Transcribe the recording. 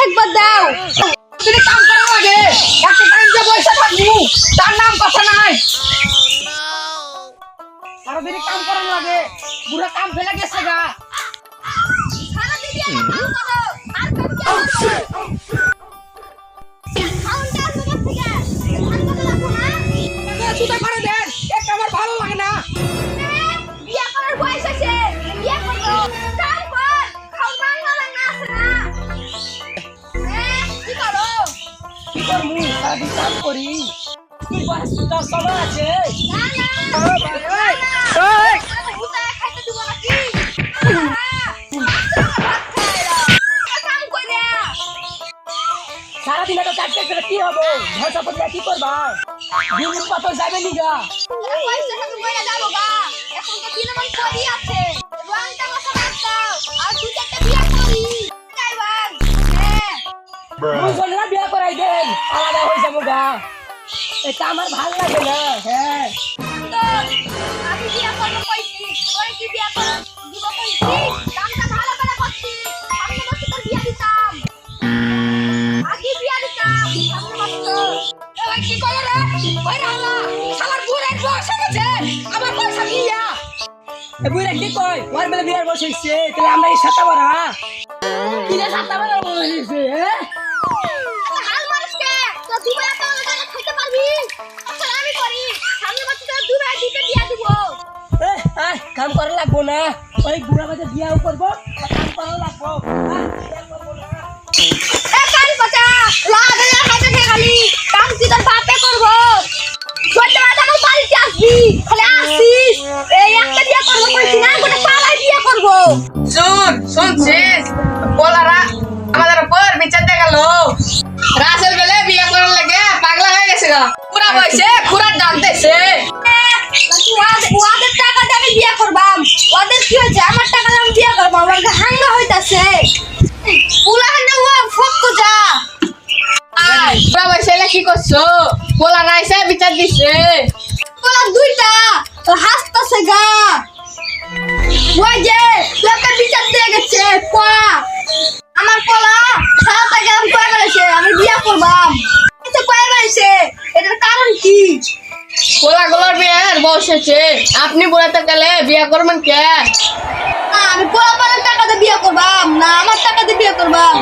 একবার দাও। তুমি কাম করা লাগে একটা টাইম যে পয়সা থাকবো তার নাম কথা নাই। সারাদিন কাম করা লাগে পুরো কাম ফেলে গেছে গা। সারাদিন কাম করো আর কাম কি করো? খাউনটা তোমার থেকে আর কথা লাগবো না। ছুটা করে দেন একটা আমার ভালো লাগে না। বিয়া করার বয়স আছে, বিয়া করো, কাম কর, খাও মান লাগে না আছে না। কি করো? কি করবো সারাদিন কাম করি তুই বাসটা সবাই আছে। না না এই আমি উতায় খাইতে দিব নাকি? কাম কইরা সারাদিন তো কাটতে গেলে কি হবে ঘর সাপোর্ট কি করবা দিন কত যাবে নিগা। পয়সা তুমি কইরা যাবো গা। এখন তো 3 মাস পরই আছে। রংটা কথা রাখতাও আর দুই চারটা বিয়া করি। যাইবান হ্যাঁ দুজনেরা বিয়ে করাই দেন আলাদা হয়ে যাবো গা। এটা আমার ভাল লাগে না। হ্যাঁ তো আমি বিয়া করব কইছি তোরে কি বিয়া করব দিব কইছি কামটা ভালো করে করছি সামনে বছর তোর বিয়া দিতাম আগে বিয়া দিতাম সামনে বছর। এ কি করে রে ওই রালা শালার বুড়ে বসে গেছে আমার পয়সা দিয়া। এ বুড়ে কি কই ওর বেলা বিয়ার বসেছে তাহলে আমরা এই সাতা বড়া কি রে সাতা বড়া বসেছে। হাল মারছকে তো দুবাই টাকা লাগা খাইতে পারবি আচ্ছা আমি করি সামনে বছর তোর দুবাই দিতে বিয়া দিব। কাম করা লাগবো না ওই বুড়া বাজে বিয়াও করবো কাম করা লাগবো। বিয়া করবো না। এ কাল পচা লাগে খাইতে খালি কাম কি তোর বাপে করব ছোট বাচ্চা আমার বাড়িতে আসবি খালি আসিস এই একটা বিয়া করব কইছি না গোটা পালাই বিয়া করব। শুনছিস বলারা আমাদের উপর বিচার দিয়ে গেল রাসেল বেলে বিয়ে করার লাগে পাগলা হয়ে গেছে গা পুরা বয়সে খুরা ডাকতেছে। ওদের টাকা দিয়ে আমি বিয়া করবাম ওদের কি হয়েছে আমার টাকা দিয়ে আমি বিয়া করবো আমার হাঙ্গা হইতাছে পুলা হাঙ্গা ও ফক যা পুরা বয়সে কি করছো বলা রাইছে বিচার দিছে পুলা দুইটা হাসতাছে গা ওই যে লোকে বিচার দিয়ে গেছে পা আমার পোলা সারাটা গেলাম কয়ে বেড়েছে আমি বিয়া করবাম কিন্তু কয়ে বেড়েছে এটার কারণ কি? পোলা গুলোর বিয়ের বসেছে আপনি বলাতে গেলে বিয়ে করবেন কে? আমি পোলা পালার টাকা দিয়ে বিয়া করবাম না আমার টাকা দিয়ে বিয়া করবাম।